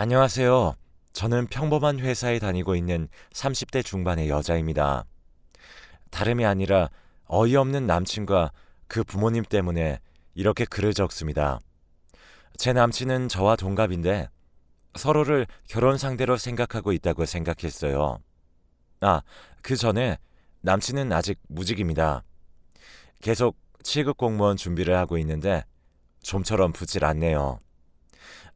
안녕하세요. 저는 평범한 회사에 다니고 있는 30대 중반의 여자입니다. 다름이 아니라 어이없는 남친과 그 부모님 때문에 이렇게 글을 적습니다. 제 남친은 저와 동갑인데 서로를 결혼 상대로 생각하고 있다고 생각했어요. 아, 그 전에 남친은 아직 무직입니다. 계속 7급 공무원 준비를 하고 있는데 좀처럼 붙질 않네요.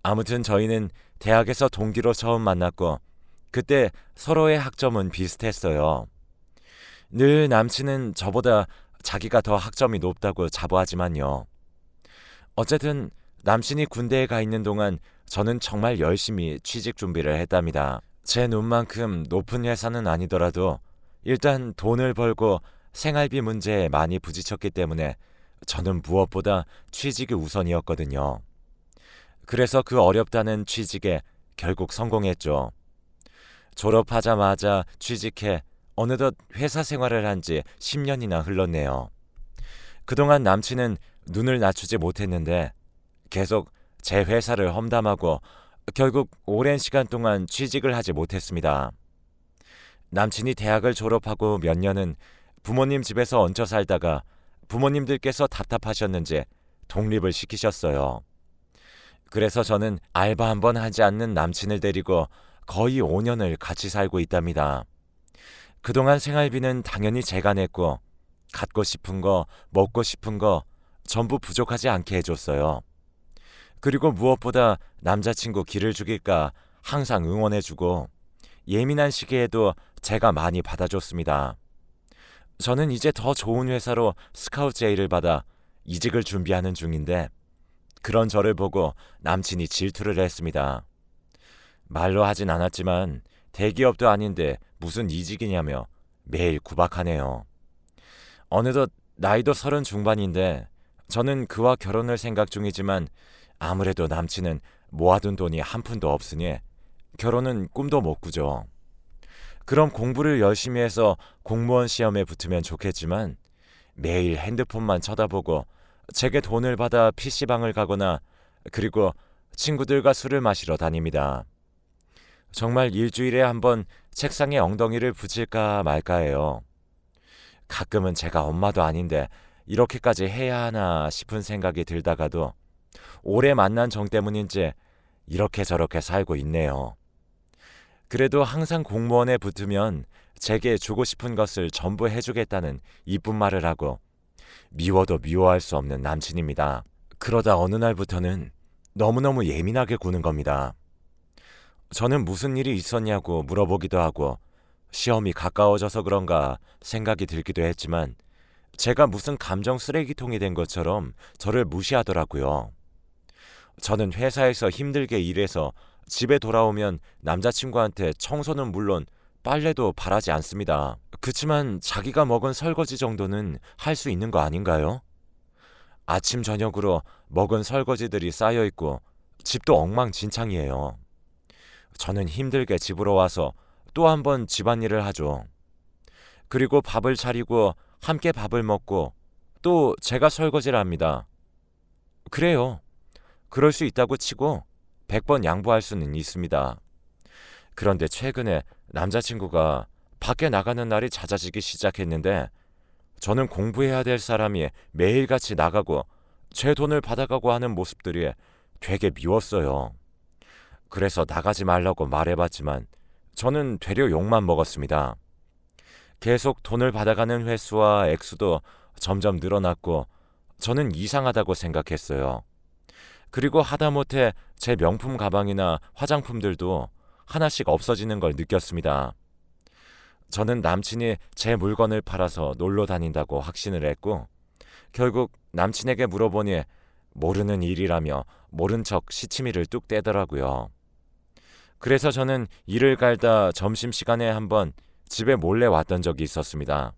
아무튼 저희는 대학에서 동기로 처음 만났고 그때 서로의 학점은 비슷했어요. 늘 남친은 저보다 자기가 더 학점이 높다고 자부하지만요. 어쨌든 남친이 군대에 가 있는 동안 저는 정말 열심히 취직 준비를 했답니다. 제 눈만큼 높은 회사는 아니더라도 일단 돈을 벌고 생활비 문제에 많이 부딪혔기 때문에 저는 무엇보다 취직이 우선이었거든요. 그래서 그 어렵다는 취직에 결국 성공했죠. 졸업하자마자 취직해 어느덧 회사 생활을 한 지 10년이나 흘렀네요. 그동안 남친은 눈을 낮추지 못했는데 계속 제 회사를 험담하고 결국 오랜 시간 동안 취직을 하지 못했습니다. 남친이 대학을 졸업하고 몇 년은 부모님 집에서 얹혀 살다가 부모님들께서 답답하셨는지 독립을 시키셨어요. 그래서 저는 알바 한 번 하지 않는 남친을 데리고 거의 5년을 같이 살고 있답니다. 그동안 생활비는 당연히 제가 냈고 갖고 싶은 거, 먹고 싶은 거 전부 부족하지 않게 해줬어요. 그리고 무엇보다 남자친구 기를 죽일까 항상 응원해주고 예민한 시기에도 제가 많이 받아줬습니다. 저는 이제 더 좋은 회사로 스카우트 제의를 받아 이직을 준비하는 중인데 그런 저를 보고 남친이 질투를 했습니다. 말로 하진 않았지만 대기업도 아닌데 무슨 이직이냐며 매일 구박하네요. 어느덧 나이도 30 중반인데 저는 그와 결혼을 생각 중이지만 아무래도 남친은 모아둔 돈이 한 푼도 없으니 결혼은 꿈도 못 꾸죠. 그럼 공부를 열심히 해서 공무원 시험에 붙으면 좋겠지만 매일 핸드폰만 쳐다보고 제게 돈을 받아 PC방을 가거나 그리고 친구들과 술을 마시러 다닙니다. 정말 일주일에 한 번 책상에 엉덩이를 붙일까 말까해요. 가끔은 제가 엄마도 아닌데 이렇게까지 해야 하나 싶은 생각이 들다가도 오래 만난 정 때문인지 이렇게 저렇게 살고 있네요. 그래도 항상 공무원에 붙으면 제게 주고 싶은 것을 전부 해주겠다는 이쁜 말을 하고 미워도 미워할 수 없는 남친입니다. 그러다 어느 날부터는 너무너무 예민하게 구는 겁니다. 저는 무슨 일이 있었냐고 물어보기도 하고 시험이 가까워져서 그런가 생각이 들기도 했지만 제가 무슨 감정 쓰레기통이 된 것처럼 저를 무시하더라고요. 저는 회사에서 힘들게 일해서 집에 돌아오면 남자친구한테 청소는 물론 빨래도 바라지 않습니다. 그치만 자기가 먹은 설거지 정도는 할 수 있는 거 아닌가요? 아침 저녁으로 먹은 설거지들이 쌓여 있고 집도 엉망진창이에요. 저는 힘들게 집으로 와서 또 한 번 집안일을 하죠. 그리고 밥을 차리고 함께 밥을 먹고 또 제가 설거지를 합니다. 그래요. 그럴 수 있다고 치고 100번 양보할 수는 있습니다. 그런데 최근에 남자친구가 밖에 나가는 날이 잦아지기 시작했는데 저는 공부해야 될 사람이 매일같이 나가고 제 돈을 받아가고 하는 모습들이 되게 미웠어요. 그래서 나가지 말라고 말해봤지만 저는 되려 욕만 먹었습니다. 계속 돈을 받아가는 횟수와 액수도 점점 늘어났고 저는 이상하다고 생각했어요. 그리고 하다못해 제 명품 가방이나 화장품들도 하나씩 없어지는 걸 느꼈습니다. 저는 남친이 제 물건을 팔아서 놀러 다닌다고 확신을 했고 결국 남친에게 물어보니 모르는 일이라며 모른 척 시치미를 뚝 떼더라고요. 그래서 저는 일을 갈다 점심시간에 한번 집에 몰래 왔던 적이 있었습니다.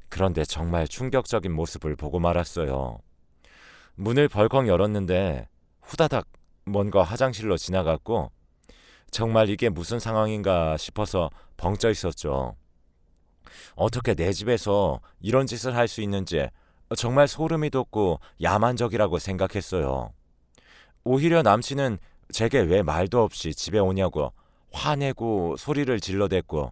그런데 정말 충격적인 모습을 보고 말았어요. 문을 벌컥 열었는데 후다닥 뭔가 화장실로 지나갔고 정말 이게 무슨 상황인가 싶어서 벙쪄 있었죠. 어떻게 내 집에서 이런 짓을 할 수 있는지 정말 소름이 돋고 야만적이라고 생각했어요. 오히려 남친은 제게 왜 말도 없이 집에 오냐고 화내고 소리를 질러댔고,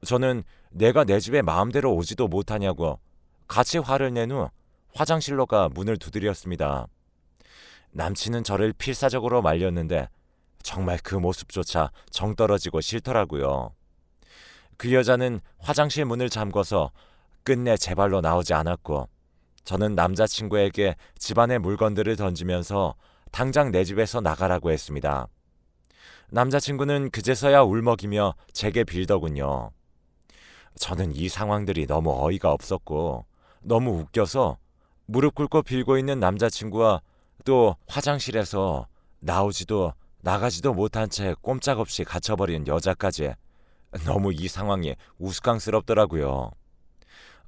저는 내가 내 집에 마음대로 오지도 못하냐고 같이 화를 낸 후 화장실로 가 문을 두드렸습니다. 남친은 저를 필사적으로 말렸는데 정말 그 모습조차 정 떨어지고 싫더라고요. 그 여자는 화장실 문을 잠궈서 끝내 제 발로 나오지 않았고, 저는 남자친구에게 집안의 물건들을 던지면서 당장 내 집에서 나가라고 했습니다. 남자친구는 그제서야 울먹이며 제게 빌더군요. 저는 이 상황들이 너무 어이가 없었고 너무 웃겨서 무릎 꿇고 빌고 있는 남자친구와 또 화장실에서 나오지도 나가지도 못한 채 꼼짝없이 갇혀버린 여자까지, 너무 이 상황이 우스꽝스럽더라고요.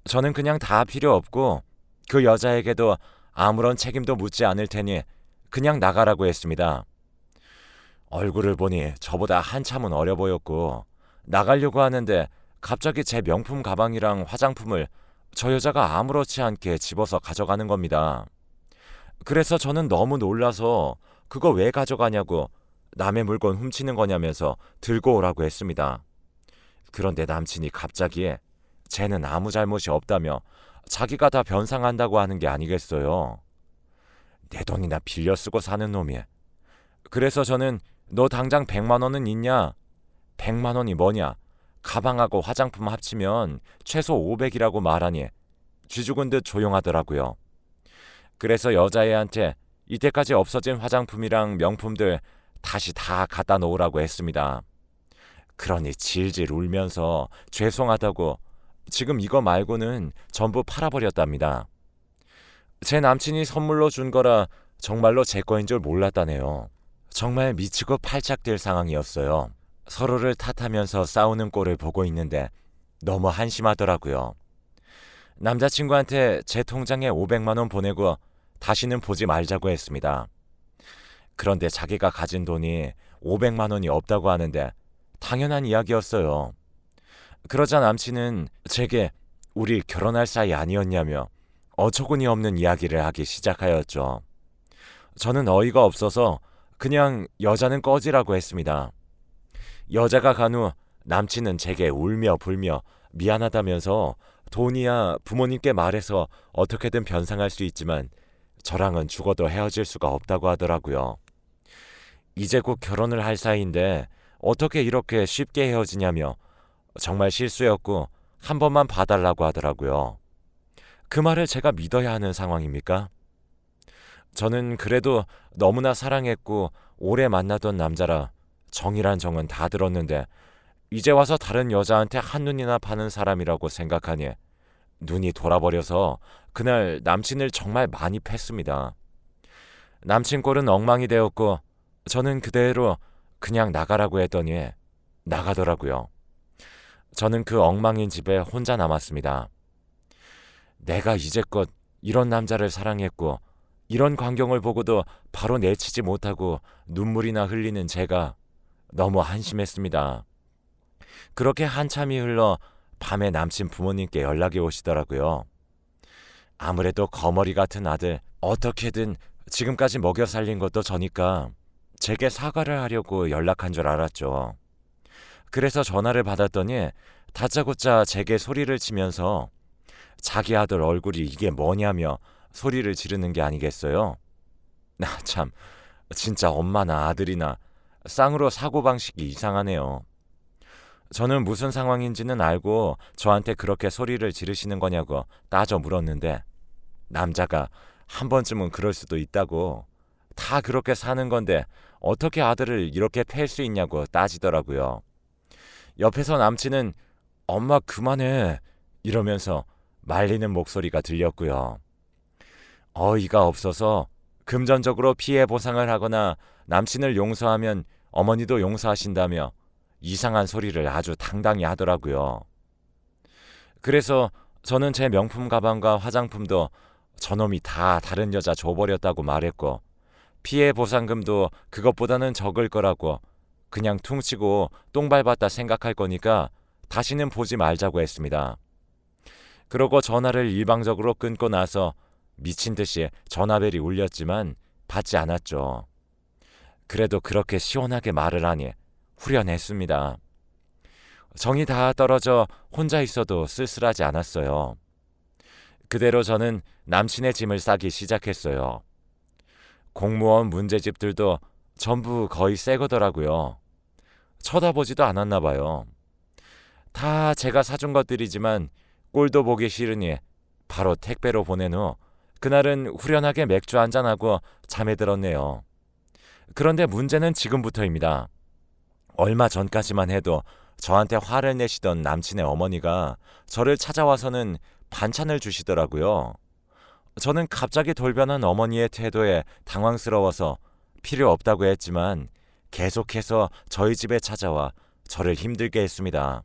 저는 그냥 다 필요 없고 그 여자에게도 아무런 책임도 묻지 않을 테니 그냥 나가라고 했습니다. 얼굴을 보니 저보다 한참은 어려 보였고, 나가려고 하는데 갑자기 제 명품 가방이랑 화장품을 저 여자가 아무렇지 않게 집어서 가져가는 겁니다. 그래서 저는 너무 놀라서 그거 왜 가져가냐고, 남의 물건 훔치는 거냐면서 들고 오라고 했습니다. 그런데 남친이 갑자기 쟤는 아무 잘못이 없다며 자기가 다 변상한다고 하는 게 아니겠어요. 내 돈이나 빌려 쓰고 사는 놈이. 그래서 저는 너 당장 100만 원은 있냐? 100만 원이 뭐냐? 가방하고 화장품 합치면 최소 500이라고 말하니 쥐죽은 듯 조용하더라고요. 그래서 여자애한테 이때까지 없어진 화장품이랑 명품들 다시 다 갖다 놓으라고 했습니다. 그러니 질질 울면서 죄송하다고 지금 이거 말고는 전부 팔아버렸답니다. 제 남친이 선물로 준 거라 정말로 제 거인 줄 몰랐다네요. 정말 미치고 팔짝 뛸 상황이었어요. 서로를 탓하면서 싸우는 꼴을 보고 있는데 너무 한심하더라고요. 남자친구한테 제 통장에 500만 원 보내고 다시는 보지 말자고 했습니다. 그런데 자기가 가진 돈이 500만 원이 없다고 하는데 당연한 이야기였어요. 그러자 남친은 제게 우리 결혼할 사이 아니었냐며 어처구니 없는 이야기를 하기 시작하였죠. 저는 어이가 없어서 그냥 여자는 꺼지라고 했습니다. 여자가 간 후 남친은 제게 울며 불며 미안하다면서 돈이야 부모님께 말해서 어떻게든 변상할 수 있지만 저랑은 죽어도 헤어질 수가 없다고 하더라고요. 이제 곧 결혼을 할 사이인데 어떻게 이렇게 쉽게 헤어지냐며 정말 실수였고 한 번만 봐달라고 하더라고요. 그 말을 제가 믿어야 하는 상황입니까? 저는 그래도 너무나 사랑했고 오래 만나던 남자라 정이란 정은 다 들었는데 이제 와서 다른 여자한테 한눈이나 파는 사람이라고 생각하니 눈이 돌아버려서 그날 남친을 정말 많이 팼습니다. 남친 꼴은 엉망이 되었고 저는 그대로 그냥 나가라고 했더니 나가더라고요. 저는 그 엉망인 집에 혼자 남았습니다. 내가 이제껏 이런 남자를 사랑했고 이런 광경을 보고도 바로 내치지 못하고 눈물이나 흘리는 제가 너무 한심했습니다. 그렇게 한참이 흘러 밤에 남친 부모님께 연락이 오시더라고요. 아무래도 거머리 같은 아들 어떻게든 지금까지 먹여 살린 것도 저니까 제게 사과를 하려고 연락한 줄 알았죠. 그래서 전화를 받았더니 다짜고짜 제게 소리를 치면서 자기 아들 얼굴이 이게 뭐냐며 소리를 지르는 게 아니겠어요? 나 참 진짜 엄마나 아들이나 쌍으로 사고방식이 이상하네요. 저는 무슨 상황인지는 알고 저한테 그렇게 소리를 지르시는 거냐고 따져 물었는데 남자가 한 번쯤은 그럴 수도 있다고, 다 그렇게 사는 건데 어떻게 아들을 이렇게 팰 수 있냐고 따지더라고요. 옆에서 남친은 엄마 그만해 이러면서 말리는 목소리가 들렸고요. 어이가 없어서 금전적으로 피해 보상을 하거나 남친을 용서하면 어머니도 용서하신다며 이상한 소리를 아주 당당히 하더라고요. 그래서 저는 제 명품 가방과 화장품도 저놈이 다 다른 여자 줘버렸다고 말했고 피해 보상금도 그것보다는 적을 거라고 그냥 퉁치고 똥 밟았다 생각할 거니까 다시는 보지 말자고 했습니다. 그러고 전화를 일방적으로 끊고 나서 미친 듯이 전화벨이 울렸지만 받지 않았죠. 그래도 그렇게 시원하게 말을 하니 후련했습니다. 정이 다 떨어져 혼자 있어도 쓸쓸하지 않았어요. 그대로 저는 남친의 짐을 싸기 시작했어요. 공무원 문제집들도 전부 거의 새 거더라고요. 쳐다보지도 않았나 봐요. 다 제가 사준 것들이지만 꼴도 보기 싫으니 바로 택배로 보낸 후 그날은 후련하게 맥주 한잔하고 잠에 들었네요. 그런데 문제는 지금부터입니다. 얼마 전까지만 해도 저한테 화를 내시던 남친의 어머니가 저를 찾아와서는 반찬을 주시더라고요. 저는 갑자기 돌변한 어머니의 태도에 당황스러워서 필요 없다고 했지만 계속해서 저희 집에 찾아와 저를 힘들게 했습니다.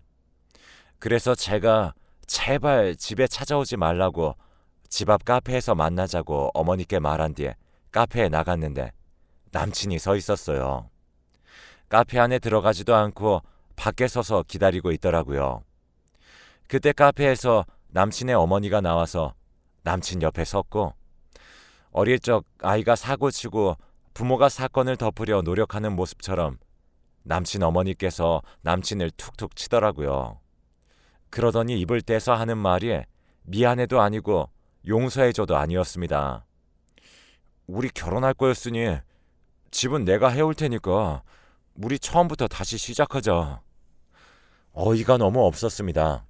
그래서 제가 제발 집에 찾아오지 말라고 집 앞 카페에서 만나자고 어머니께 말한 뒤에 카페에 나갔는데 남친이 서 있었어요. 카페 안에 들어가지도 않고 밖에 서서 기다리고 있더라고요. 그때 카페에서 남친의 어머니가 나와서 남친 옆에 섰고 어릴 적 아이가 사고치고 부모가 사건을 덮으려 노력하는 모습처럼 남친 어머니께서 남친을 툭툭 치더라고요. 그러더니 입을 떼서 하는 말이 미안해도 아니고 용서해줘도 아니었습니다. 우리 결혼할 거였으니 집은 내가 해올 테니까 우리 처음부터 다시 시작하자. 어이가 너무 없었습니다.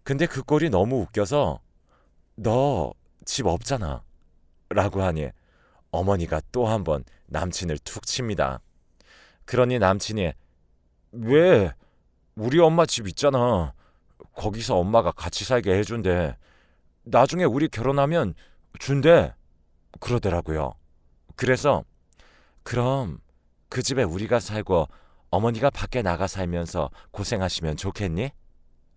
근데 그 꼴이 너무 웃겨서 너 집 없잖아 라고 하니 어머니가 또 한 번 남친을 툭 칩니다. 그러니 남친이 왜? 우리 엄마 집 있잖아. 거기서 엄마가 같이 살게 해준대. 나중에 우리 결혼하면 준대. 그러더라고요. 그래서 그럼 그 집에 우리가 살고 어머니가 밖에 나가 살면서 고생하시면 좋겠니?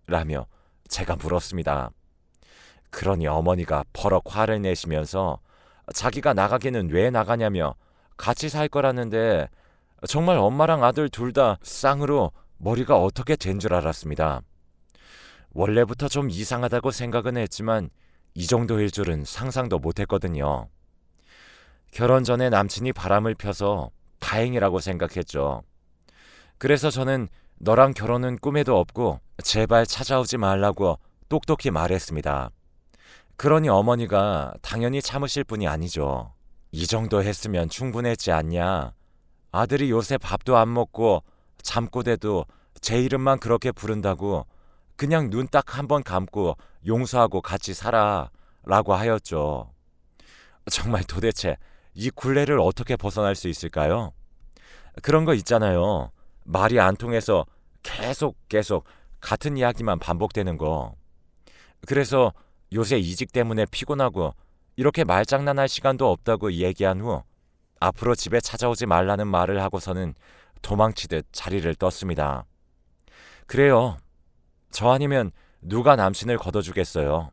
라며 제가 물었습니다. 그러니 어머니가 버럭 화를 내시면서 자기가 나가기는 왜 나가냐며 같이 살 거라는데 정말 엄마랑 아들 둘 다 쌍으로 머리가 어떻게 된 줄 알았습니다. 원래부터 좀 이상하다고 생각은 했지만 이 정도일 줄은 상상도 못했거든요. 결혼 전에 남친이 바람을 펴서 다행이라고 생각했죠. 그래서 저는 너랑 결혼은 꿈에도 없고 제발 찾아오지 말라고 똑똑히 말했습니다. 그러니 어머니가 당연히 참으실 분이 아니죠. 이 정도 했으면 충분했지 않냐. 아들이 요새 밥도 안 먹고 잠꼬대도 제 이름만 그렇게 부른다고 그냥 눈 딱 한 번 감고 용서하고 같이 살아 라고 하였죠. 정말 도대체 이 굴레를 어떻게 벗어날 수 있을까요? 그런 거 있잖아요. 말이 안 통해서 계속 같은 이야기만 반복되는 거. 그래서 요새 이직 때문에 피곤하고 이렇게 말장난할 시간도 없다고 얘기한 후 앞으로 집에 찾아오지 말라는 말을 하고서는 도망치듯 자리를 떴습니다. 그래요. 저 아니면 누가 남친을 걷어주겠어요.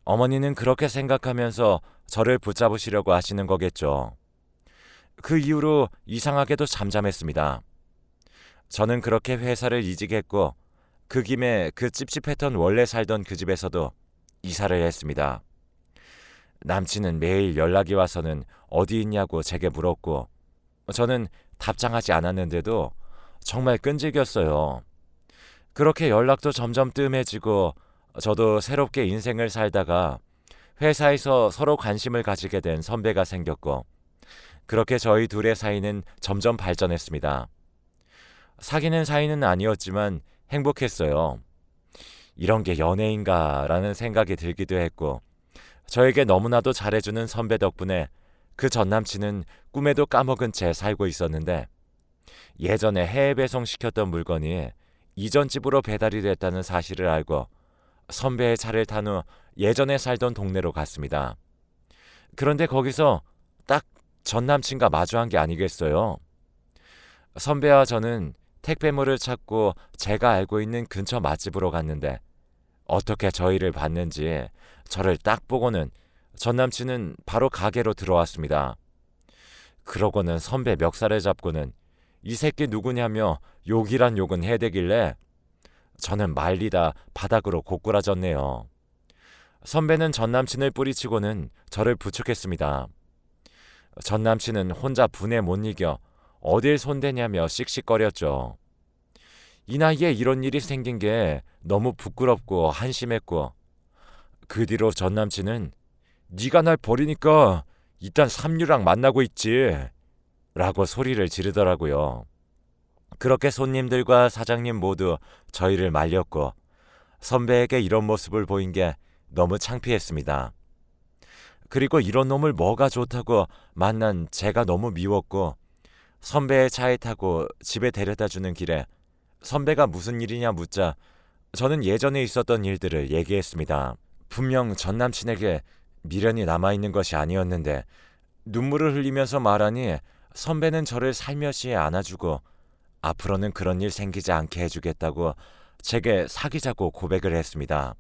어머니는 그렇게 생각하면서 저를 붙잡으시려고 하시는 거겠죠. 그 이후로 이상하게도 잠잠했습니다. 저는 그렇게 회사를 이직했고 그 김에 그 찝찝했던 원래 살던 그 집에서도 이사를 했습니다. 남친은 매일 연락이 와서는 어디 있냐고 제게 물었고 저는 답장하지 않았는데도 정말 끈질겼어요. 그렇게 연락도 점점 뜸해지고 저도 새롭게 인생을 살다가 회사에서 서로 관심을 가지게 된 선배가 생겼고 그렇게 저희 둘의 사이는 점점 발전했습니다. 사귀는 사이는 아니었지만 행복했어요. 이런 게 연애인가라는 생각이 들기도 했고 저에게 너무나도 잘해주는 선배 덕분에 그 전 남친은 꿈에도 까먹은 채 살고 있었는데 예전에 해외 배송시켰던 물건이 이전 집으로 배달이 됐다는 사실을 알고 선배의 차를 탄 후 예전에 살던 동네로 갔습니다. 그런데 거기서 딱 전 남친과 마주한 게 아니겠어요. 선배와 저는 택배물을 찾고 제가 알고 있는 근처 맛집으로 갔는데 어떻게 저희를 봤는지 저를 딱 보고는 전 남친은 바로 가게로 들어왔습니다. 그러고는 선배 멱살을 잡고는 이 새끼 누구냐며 욕이란 욕은 해대길래 저는 말리다 바닥으로 고꾸라졌네요. 선배는 전 남친을 뿌리치고는 저를 부축했습니다. 전 남친은 혼자 분에 못 이겨 어딜 손대냐며 씩씩거렸죠. 이 나이에 이런 일이 생긴 게 너무 부끄럽고 한심했고, 그 뒤로 전 남친은 네가 날 버리니까 일단 삼류랑 만나고 있지 라고 소리를 지르더라고요. 그렇게 손님들과 사장님 모두 저희를 말렸고, 선배에게 이런 모습을 보인 게 너무 창피했습니다. 그리고 이런 놈을 뭐가 좋다고 만난 제가 너무 미웠고, 선배의 차에 타고 집에 데려다 주는 길에 선배가 무슨 일이냐 묻자 저는 예전에 있었던 일들을 얘기했습니다. 분명 전 남친에게 미련이 남아있는 것이 아니었는데 눈물을 흘리면서 말하니 선배는 저를 살며시 안아주고 앞으로는 그런 일 생기지 않게 해주겠다고 제게 사귀자고 고백을 했습니다.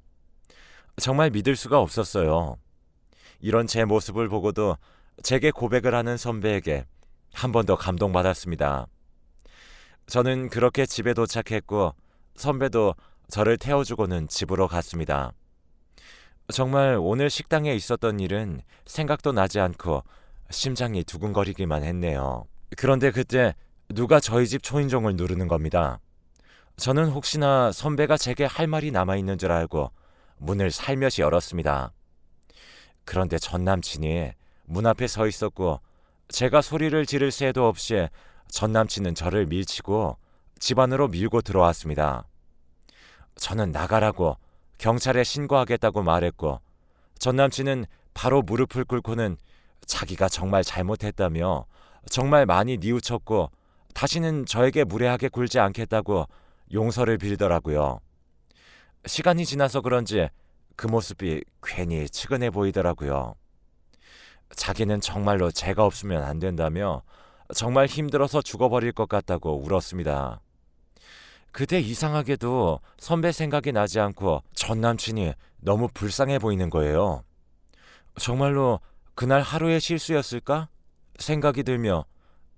정말 믿을 수가 없었어요. 이런 제 모습을 보고도 제게 고백을 하는 선배에게 한 번 더 감동받았습니다. 저는 그렇게 집에 도착했고 선배도 저를 태워주고는 집으로 갔습니다. 정말 오늘 식당에 있었던 일은 생각도 나지 않고 심장이 두근거리기만 했네요. 그런데 그때 누가 저희 집 초인종을 누르는 겁니다. 저는 혹시나 선배가 제게 할 말이 남아있는 줄 알고 문을 살며시 열었습니다. 그런데 전 남친이 문 앞에 서 있었고 제가 소리를 지를 새도 없이 전 남친은 저를 밀치고 집 안으로 밀고 들어왔습니다. 저는 나가라고 경찰에 신고하겠다고 말했고 전 남친은 바로 무릎을 꿇고는 자기가 정말 잘못했다며 정말 많이 뉘우쳤고 다시는 저에게 무례하게 굴지 않겠다고 용서를 빌더라고요. 시간이 지나서 그런지 그 모습이 괜히 측은해 보이더라고요. 자기는 정말로 제가 없으면 안 된다며 정말 힘들어서 죽어버릴 것 같다고 울었습니다. 그때 이상하게도 선배 생각이 나지 않고 전 남친이 너무 불쌍해 보이는 거예요. 정말로 그날 하루의 실수였을까? 생각이 들며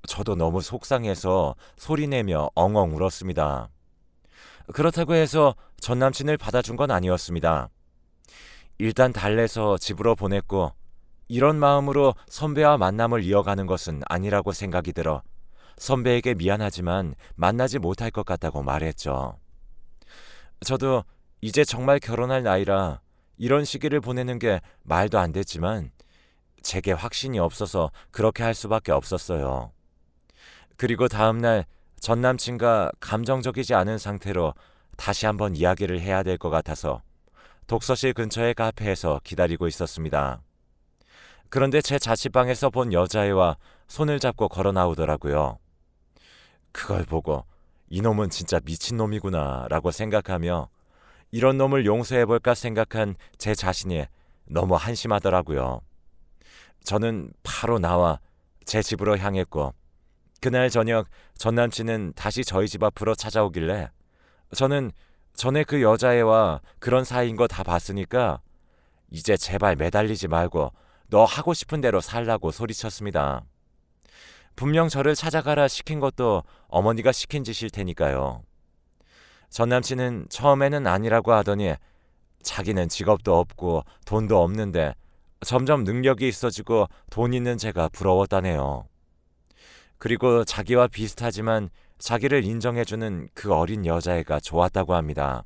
저도 너무 속상해서 소리내며 엉엉 울었습니다. 그렇다고 해서 전 남친을 받아준 건 아니었습니다. 일단 달래서 집으로 보냈고 이런 마음으로 선배와 만남을 이어가는 것은 아니라고 생각이 들어 선배에게 미안하지만 만나지 못할 것 같다고 말했죠. 저도 이제 정말 결혼할 나이라 이런 시기를 보내는 게 말도 안 됐지만 제게 확신이 없어서 그렇게 할 수밖에 없었어요. 그리고 다음날 전 남친과 감정적이지 않은 상태로 다시 한번 이야기를 해야 될 것 같아서 독서실 근처의 카페에서 기다리고 있었습니다. 그런데 제 자취방에서 본 여자애와 손을 잡고 걸어 나오더라고요. 그걸 보고 이놈은 진짜 미친놈이구나 라고 생각하며 이런 놈을 용서해볼까 생각한 제 자신이 너무 한심하더라고요. 저는 바로 나와 제 집으로 향했고 그날 저녁 전 남친은 다시 저희 집 앞으로 찾아오길래 저는 전에 그 여자애와 그런 사이인 거 다 봤으니까 이제 제발 매달리지 말고 너 하고 싶은 대로 살라고 소리쳤습니다. 분명 저를 찾아가라 시킨 것도 어머니가 시킨 짓일 테니까요. 전 남친은 처음에는 아니라고 하더니 자기는 직업도 없고 돈도 없는데 점점 능력이 있어지고 돈 있는 제가 부러웠다네요. 그리고 자기와 비슷하지만 자기를 인정해주는 그 어린 여자애가 좋았다고 합니다.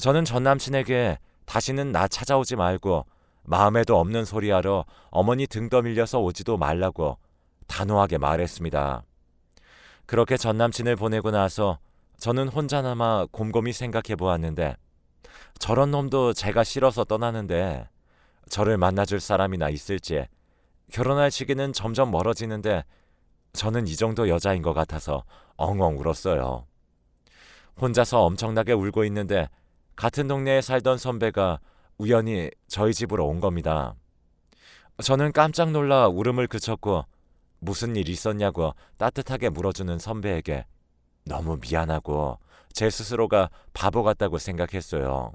저는 전 남친에게 다시는 나 찾아오지 말고 마음에도 없는 소리하러 어머니 등 떠밀려서 오지도 말라고 단호하게 말했습니다. 그렇게 전 남친을 보내고 나서 저는 혼자 남아 곰곰이 생각해 보았는데 저런 놈도 제가 싫어서 떠나는데 저를 만나줄 사람이나 있을지 결혼할 시기는 점점 멀어지는데 저는 이 정도 여자인 것 같아서 엉엉 울었어요. 혼자서 엄청나게 울고 있는데 같은 동네에 살던 선배가 우연히 저희 집으로 온 겁니다. 저는 깜짝 놀라 울음을 그쳤고 무슨 일 있었냐고 따뜻하게 물어주는 선배에게 너무 미안하고 제 스스로가 바보 같다고 생각했어요.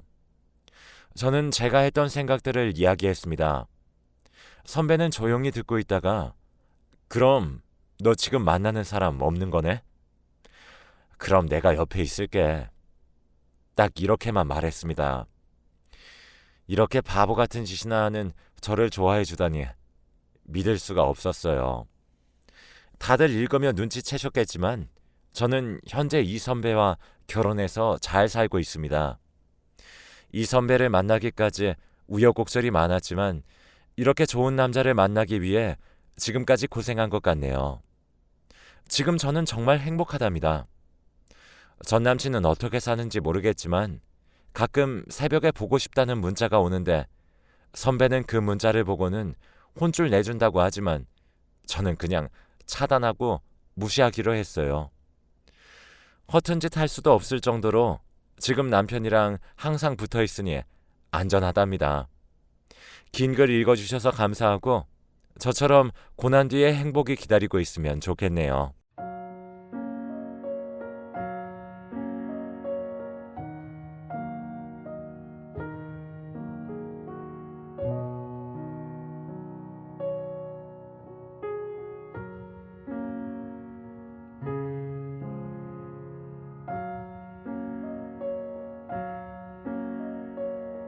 저는 제가 했던 생각들을 이야기했습니다. 선배는 조용히 듣고 있다가 그럼 너 지금 만나는 사람 없는 거네? 그럼 내가 옆에 있을게. 딱 이렇게만 말했습니다. 이렇게 바보 같은 짓이나 하는 저를 좋아해 주다니 믿을 수가 없었어요. 다들 읽으며 눈치채셨겠지만 저는 현재 이 선배와 결혼해서 잘 살고 있습니다. 이 선배를 만나기까지 우여곡절이 많았지만 이렇게 좋은 남자를 만나기 위해 지금까지 고생한 것 같네요. 지금 저는 정말 행복하답니다. 전 남친은 어떻게 사는지 모르겠지만 가끔 새벽에 보고 싶다는 문자가 오는데 선배는 그 문자를 보고는 혼쭐 내준다고 하지만 저는 그냥 차단하고 무시하기로 했어요. 허튼 짓 할 수도 없을 정도로 지금 남편이랑 항상 붙어 있으니 안전하답니다. 긴 글 읽어주셔서 감사하고 저처럼 고난 뒤에 행복이 기다리고 있으면 좋겠네요.